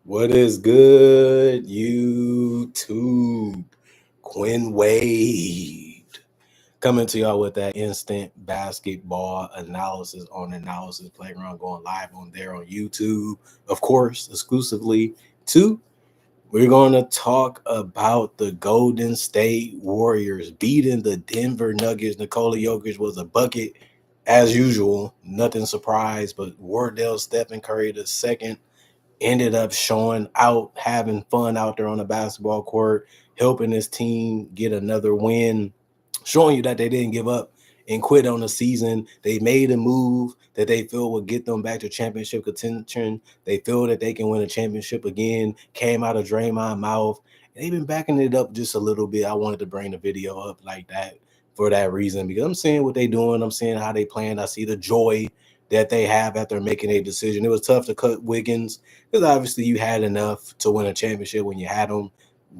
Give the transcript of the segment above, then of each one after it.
What is good, YouTube? Quinn Wade coming to y'all with that instant basketball analysis on Analysis Playground, going live on there on YouTube, of course, exclusively to. We're going to talk about the Golden State Warriors beating the Denver Nuggets. Nikola Jokic was a bucket as usual, nothing surprised, but Wardell Stephen Curry the second ended up showing out, having fun out there on the basketball court, helping his team get another win, showing you that they didn't give up and quit on the season. They made a move that they feel would get them back to championship contention. They feel that they can win a championship again. Came out of Draymond's mouth. They've been backing it up just a little bit. I wanted to bring the video up like that for that reason because I'm seeing what they're doing. I'm seeing how they playing. I see the joy that they have after making a decision. It was tough to cut Wiggins because obviously you had enough to win a championship when you had them.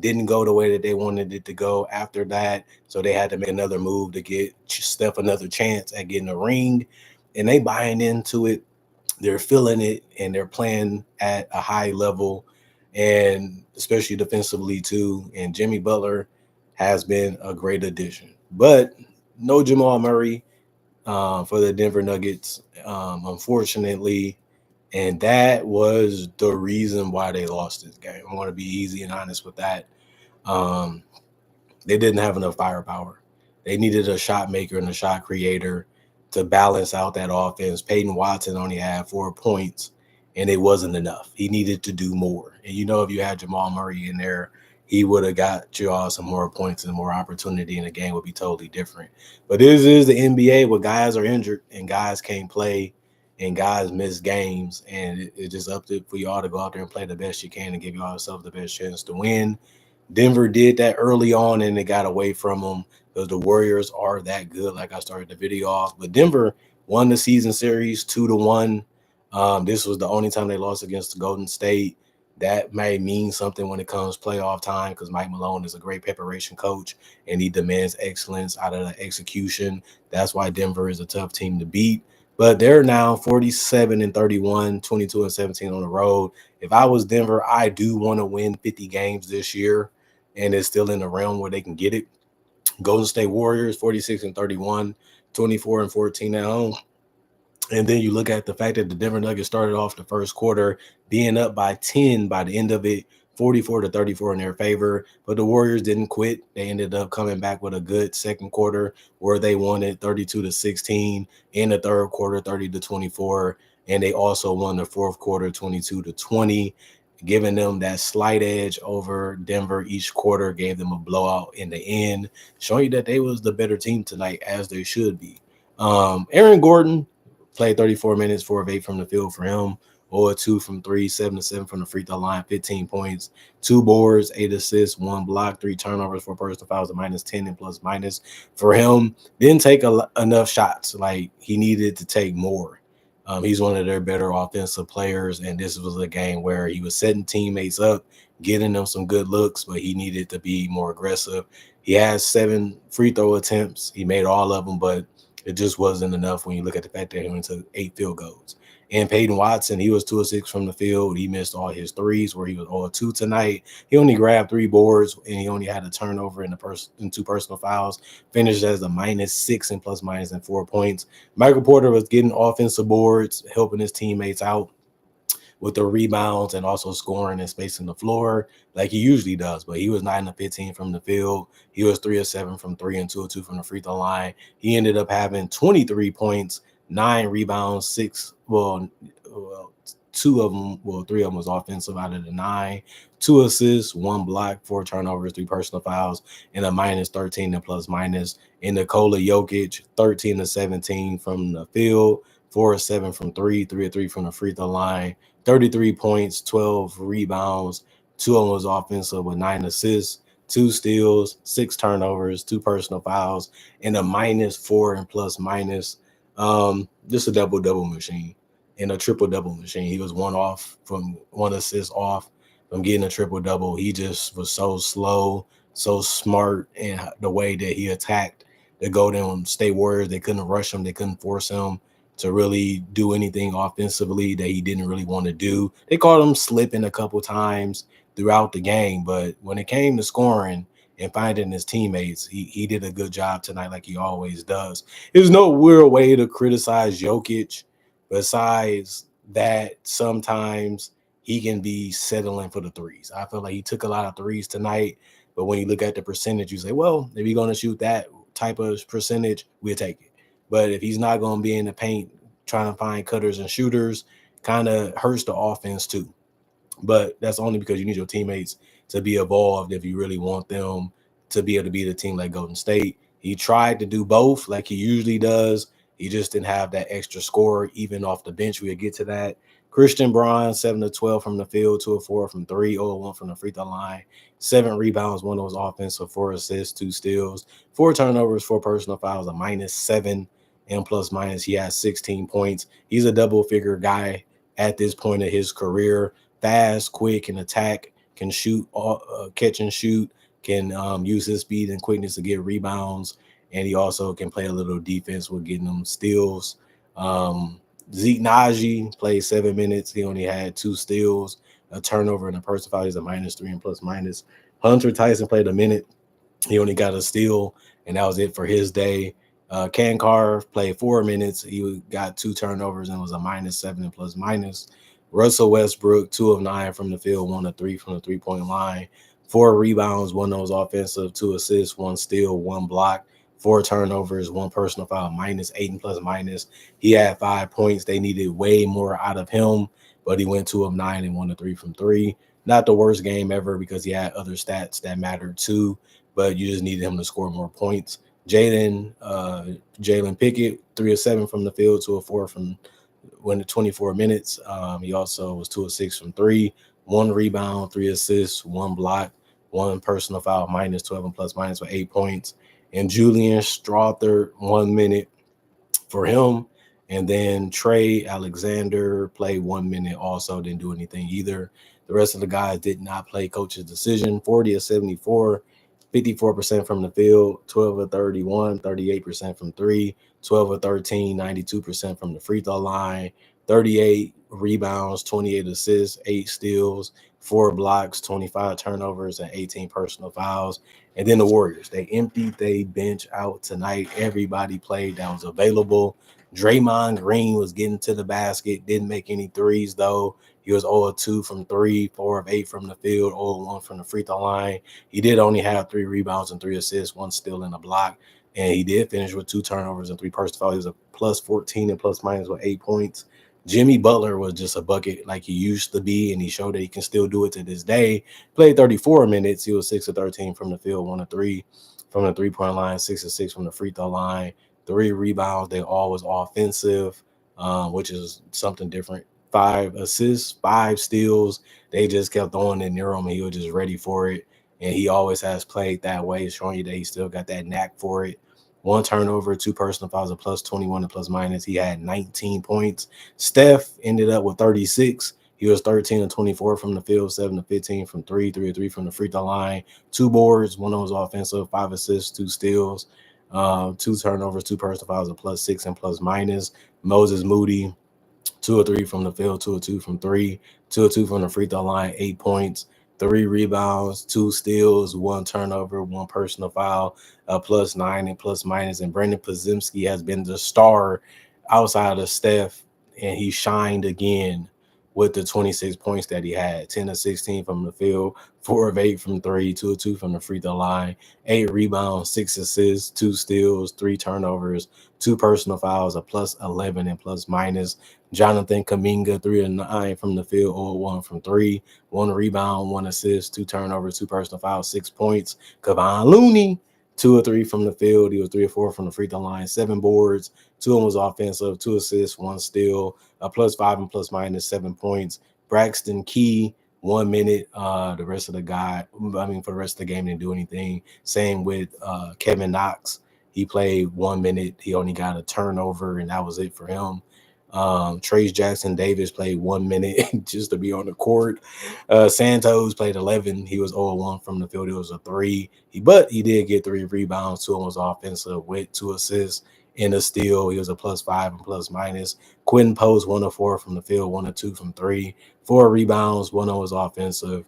Didn't go the way that they wanted it to go after that. So they had to make another move to get Steph another chance at getting a ring. And they buying into it. They're feeling it and they're playing at a high level and especially defensively too. And Jimmy Butler has been a great addition. But no Jamal Murray for the Denver Nuggets, unfortunately. And that was the reason why they lost this game. I want to be easy and honest with that. Um, they didn't have enough firepower. They needed a shot maker and a shot creator to balance out that offense. Peyton Watson only had 4 points, and it wasn't enough. He needed to do more. And if you had Jamal Murray in there, he would have got you all some more points and more opportunity, and the game would be totally different. But this is the NBA where guys are injured and guys can't play and guys miss games, and it's just up to for y'all to go out there and play the best you can and give yourself the best chance to win. Denver did that early on and it got away from them because the Warriors are that good, like I started the video off. But Denver won the season series 2-1. This was the only time they lost against the Golden State. That may mean something when it comes playoff time because Mike Malone is a great preparation coach and he demands excellence out of the execution. That's why Denver is a tough team to beat. But they're now 47-31, 22-17 on the road. If I was Denver, I do want to win 50 games this year, and it's still in the realm where they can get it. Golden State Warriors, 46-31, 24-14 at home. And then you look at the fact that the Denver Nuggets started off the first quarter being up by 10 by the end of it, 44-34 in their favor. But the Warriors didn't quit. They ended up coming back with a good second quarter where they won it 32-16, in the third quarter 30-24, and they also won the fourth quarter 22-20, giving them that slight edge over Denver each quarter, gave them a blowout in the end, showing you that they was the better team tonight as they should be. Aaron Gordon played 34 minutes, 4 of 8 from the field for him, or 2 from 3, 7 of 7 from the free throw line, 15 points, 2 boards, 8 assists, 1 block, 3 turnovers, 4 personal fouls, a -10 and plus minus for him. Didn't take enough shots. Like he needed to take more. He's one of their better offensive players, and this was a game where he was setting teammates up, getting them some good looks, but he needed to be more aggressive. He has 7 free throw attempts. He made all of them, but it just wasn't enough when you look at the fact that he went to 8 field goals. And Peyton Watson, he was 2 of 6 from the field. He missed all his threes where he was 0 of 2 tonight. He only grabbed 3 boards and he only had a turnover in 2 personal fouls. Finished as a -6 and plus minus and 4 points. Michael Porter was getting offensive boards, helping his teammates out with the rebounds and also scoring and spacing the floor like he usually does. But he was 9 of 15 from the field. He was 3 of 7 from 3 and 2 of 2 from the free throw line. He ended up having 23 points, 9 rebounds, 6, 2 of them, 3 of them was offensive out of the 9, 2 assists, 1 block, 4 turnovers, 3 personal fouls, and a -13 and plus minus. And Nikola Jokic, 13 of 17 from the field, 4 of 7 from 3, 3 of 3 from the free throw line, 33 points, 12 rebounds, 2 of them was offensive with 9 assists, 2 steals, 6 turnovers, 2 personal fouls, and a -4 and plus minus. Just a double machine and a triple-double machine. He was 1 assist off from getting a triple-double. He just was so slow, so smart in the way that he attacked the Golden State Warriors. They couldn't rush him. They couldn't force him to really do anything offensively that he didn't really want to do. They called him slipping a couple times throughout the game, but when it came to scoring and finding his teammates, he did a good job tonight, like he always does. There's no real way to criticize Jokic besides that sometimes he can be settling for the threes. I feel like he took a lot of threes tonight, but when you look at the percentage, you say, well, if you're going to shoot that type of percentage, we'll take it. But if he's not going to be in the paint trying to find cutters and shooters, kind of hurts the offense too. But that's only because you need your teammates to be evolved if you really want them to be able to beat a team like Golden State. He tried to do both like he usually does. He just didn't have that extra score, even off the bench. We'll get to that. Christian Braun, 7 to 12 from the field, 2 of 4 from 3, 0 of 1 from the free throw line, 7 rebounds, 1 of those offensive, 4 assists, 2 steals, 4 turnovers, 4 personal fouls, a -7 and plus minus. He has 16 points. He's a double figure guy at this point of his career. Fast, quick, can attack, can shoot, catch and shoot, can use his speed and quickness to get rebounds, and he also can play a little defense with getting them steals. Zeke Naji played 7 minutes. He only had 2 steals, a turnover, and a personal foul. He's a -3 and plus minus. Hunter Tyson played a minute. He only got a steal, and that was it for his day. Kankar played 4 minutes. He got 2 turnovers and was a -7 and plus minus. Russell Westbrook, 2 of 9 from the field, 1 of 3 from the three-point line, 4 rebounds, 1 of those offensive, 2 assists, 1 steal, 1 block, 4 turnovers, 1 personal foul, -8 and plus minus. He had 5 points. They needed way more out of him, but he went 2 of 9 and 1 of 3 from 3. Not the worst game ever because he had other stats that mattered too, but you just needed him to score more points. Jalen Pickett, 3 of 7 from the field, 2 of 4 from when the 24 minutes. He also was 2 of 6 from 3, 1 rebound, 3 assists, 1 block, 1 personal foul, -12 and plus minus for 8 points. And Julian Strother, 1 minute for him. And then Trey Alexander played 1 minute, also didn't do anything either. The rest of the guys did not play coach's decision. 40 of 74, 54% from the field, 12 of 31, 38% from 3, 12 of 13, 92% from the free throw line, 38 rebounds, 28 assists, 8 steals, 4 blocks, 25 turnovers, and 18 personal fouls. And then the Warriors, they emptied their bench out tonight. Everybody played that was available. Draymond Green was getting to the basket, didn't make any threes though. He was 0 of 2 from 3, 4 of 8 from the field, 0 of 1 from the free throw line. He did only have 3 rebounds and 3 assists, 1 steal and a block. And he did finish with 2 turnovers and 3 personal fouls. He was a plus 14 and plus minus with 8 points. Jimmy Butler was just a bucket like he used to be, and he showed that he can still do it to this day. Played 34 minutes. He was 6 of 13 from the field, 1 of 3 from the three-point line, 6 of 6 from the free throw line, 3 rebounds. They all was offensive, which is something different. 5 assists, 5 steals. They just kept throwing it near him, and he was just ready for it. And he always has played that way, showing you that he still got that knack for it. 1 turnover, 2 personal fouls, a plus 21 and plus minus. He had 19 points. Steph ended up with 36. He was 13 and 24 from the field, 7 to 15 from 3, 3 of 3 from the free throw line, 2 boards, 1 of those offensive, 5 assists, 2 steals, 2 turnovers, 2 personal fouls, a plus 6 and plus minus. Moses Moody, 2 of 3 from the field, 2 of 2 from 3, 2 of 2 from the free throw line, 8 points, 3 rebounds, 2 steals, 1 turnover, 1 personal foul, plus 9 and plus minus. And Brandon Podziemski has been the star outside of Steph, and he shined again with the 26 points that he had. 10 of 16 from the field, 4 of 8 from 3, 2 of 2 from the free throw line, 8 rebounds, 6 assists, 2 steals, 3 turnovers, 2 personal fouls, a plus 11 and plus minus. Jonathan Kuminga, 3 of 9 from the field, 0 of 1 from 3, 1 rebound, 1 assist, 2 turnovers, 2 personal fouls, 6 points. Kevon Looney, 2 of 3 from the field. He was 3 of 4 from the free throw line, 7 boards, 2 of them was offensive, 2 assists, 1 steal, a plus 5 and plus minus, 7 points. Braxton Key, 1 minute. The rest of the for the rest of the game, didn't do anything. Same with Kevin Knox. He played 1 minute. He only got a turnover, and that was it for him. Trace Jackson Davis played 1 minute just to be on the court. Santos played 11. He was 0-1 from the field. It was a 3. But he did get 3 rebounds. 2 of them was offensive with 2 assists in a steal. He was a +5 and plus minus. Quentin Post 1 of 4 from the field, 1 of 2 from three, 4 rebounds, one of was offensive.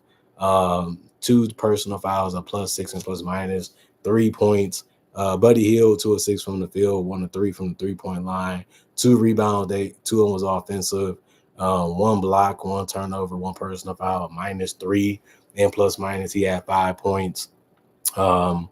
Two personal fouls, a +6 and plus minus, 3 points. Buddy Hield 2 of 6 from the field, 1 of 3 from the 3-point line, 2 rebounds. Two of them was offensive. One block, one turnover, one personal foul, -3 and plus minus. He had 5 points. Um,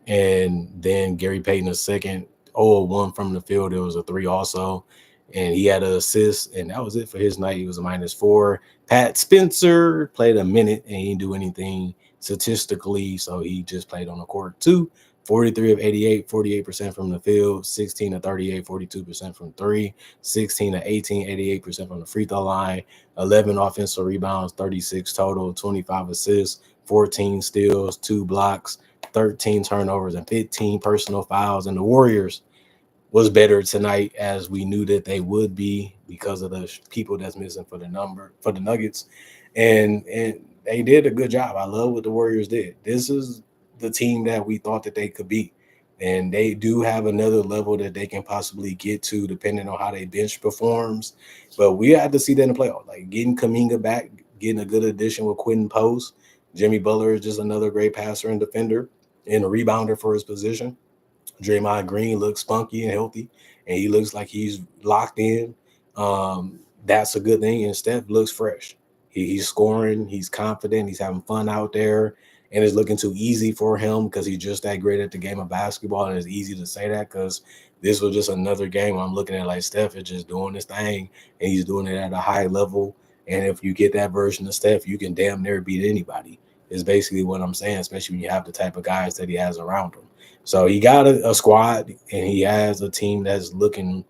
and then Gary Payton a second, 0-1 from the field. It was a 3 also. And he had an assist, and that was it for his night. He was a -4. Pat Spencer played a minute, and he didn't do anything statistically, so he just played on the court too. 43 of 88, 48% from the field, 16 of 38, 42% from three, 16 of 18, 88% from the free throw line, 11 offensive rebounds, 36 total, 25 assists, 14 steals, 2 blocks, 13 turnovers, and 15 personal fouls. And the Warriors was better tonight, as we knew that they would be, because of the people that's missing for the Nuggets. And they did a good job. I love what the Warriors did. This is the team that we thought that they could be. And they do have another level that they can possibly get to, depending on how they bench performs. But we had to see that in the playoffs. Like getting Kaminga back, getting a good addition with Quentin Post. Jimmy Butler is just another great passer and defender and a rebounder for his position. Draymond Green looks spunky and healthy, and he looks like he's locked in. That's a good thing. And Steph looks fresh. He's scoring. He's confident. He's having fun out there, and it's looking too easy for him because he's just that great at the game of basketball. And it's easy to say that because this was just another game I'm looking at like Steph is just doing his thing, and he's doing it at a high level. And if you get that version of Steph, you can damn near beat anybody. Is basically what I'm saying, especially when you have the type of guys that he has around him. So he got a squad, and he has a team that's looking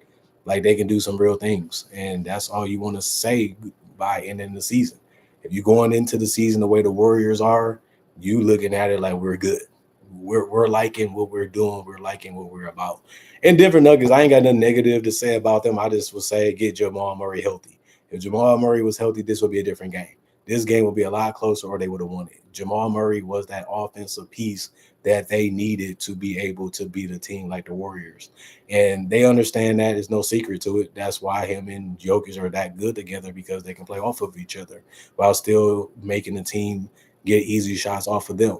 like they can do some real things. And that's all you want to say by ending the season. If you're going into the season the way the Warriors are, you looking at it like we're good. We're liking what we're doing. We're liking what we're about. And different Nuggets, I ain't got nothing negative to say about them. I just will say get Jamal Murray healthy. If Jamal Murray was healthy, this would be a different game. This game would be a lot closer, or they would have won it. Jamal Murray was that offensive piece that they needed to be able to beat a team like the Warriors. And they understand that. There's no secret to it. That's why him and Jokic are that good together, because they can play off of each other while still making the team get easy shots off of them,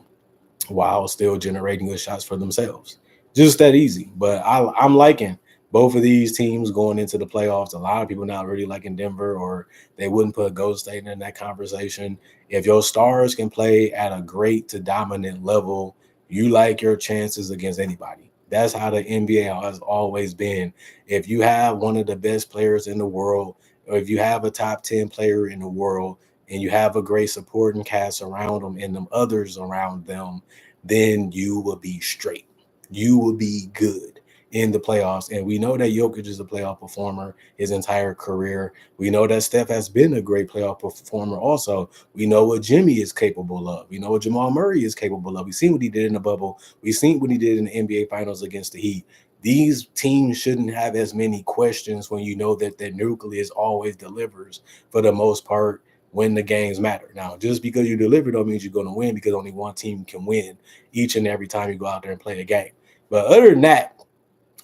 while still generating good shots for themselves. Just that easy. But I'm liking both of these teams going into the playoffs. A lot of people not really liking Denver, or they wouldn't put Golden State in that conversation. If your stars can play at a great to dominant level, you like your chances against anybody. That's how the NBA has always been. If you have one of the best players in the world, or if you have a top 10 player in the world, and you have a great supporting cast around them and them others around them, then you will be straight. You will be good in the playoffs. And we know that Jokic is a playoff performer his entire career. We know that Steph has been a great playoff performer also. We know what Jimmy is capable of. We know what Jamal Murray is capable of. We've seen what he did in the bubble. We've seen what he did in the NBA Finals against the Heat. These teams shouldn't have as many questions when you know that their nucleus always delivers for the most part when the games matter. Now, just because you deliver don't mean you're going to win, because only one team can win each and every time you go out there and play a game. But other than that,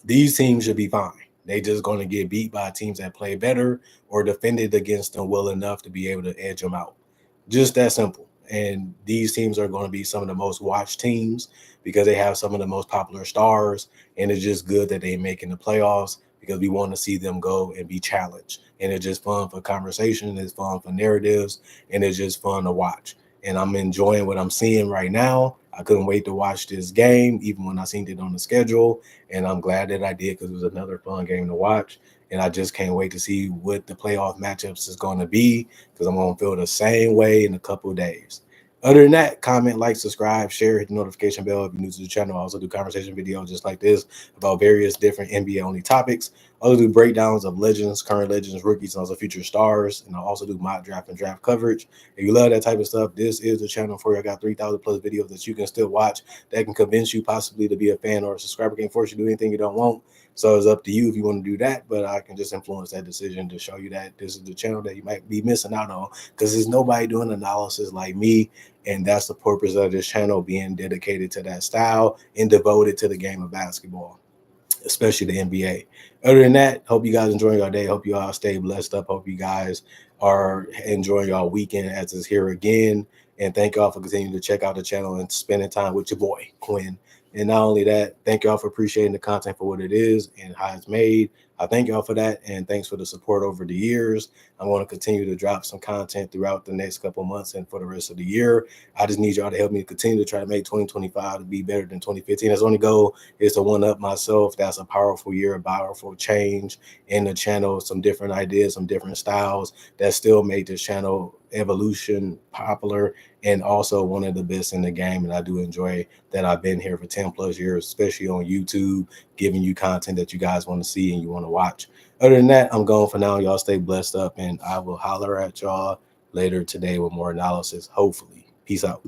these teams should be fine. They just going to get beat by teams that play better or defended against them well enough to be able to edge them out. Just that simple. And these teams are going to be some of the most watched teams because they have some of the most popular stars. And it's just good that they making the playoffs, because we want to see them go and be challenged. And it's just fun for conversation. It's fun for narratives. And it's just fun to watch. And I'm enjoying what I'm seeing right now. I couldn't wait to watch this game, even when I seen it on the schedule. And I'm glad that I did, because it was another fun game to watch. And I just can't wait to see what the playoff matchups is going to be, because I'm going to feel the same way in a couple of days. Other than that, comment, like, subscribe, share, hit the notification bell if you're new to the channel. I also do conversation videos just like this about various different NBA only topics. I also do breakdowns of legends, current legends, rookies, and also future stars. And I also do mock draft and draft coverage. If you love that type of stuff, this is the channel for you. I got 3,000 plus videos that you can still watch that can convince you possibly to be a fan or a subscriber. Can't force you to do anything you don't want. So it's up to you if you want to do that, but I can just influence that decision to show you that this is the channel that you might be missing out on, because there's nobody doing analysis like me. And that's the purpose of this channel, being dedicated to that style and devoted to the game of basketball. especially the NBA. Other than that, hope you guys enjoying your day. Hope you all stay blessed up. Hope you guys are enjoying your weekend as it's here again. And thank y'all for continuing to check out the channel and spending time with your boy, Quinn. And not only that, thank y'all for appreciating the content for what it is and how it's made. I thank y'all for that. And thanks for the support over the years. I'm going to continue to drop some content throughout the next couple months and for the rest of the year. I just need y'all to help me continue to try to make 2025 to be better than 2015. That's the only goal, is to one up myself. That's a powerful year, a powerful change in the channel, some different ideas, some different styles that still make this channel evolution popular and also one of the best in the game. And I do enjoy that I've been here for 10 plus years, especially on YouTube, giving you content that you guys want to see and you want to watch. Other than that, I'm going for now. Y'all stay blessed up, and I will holler at y'all later today with more analysis, hopefully. Peace out.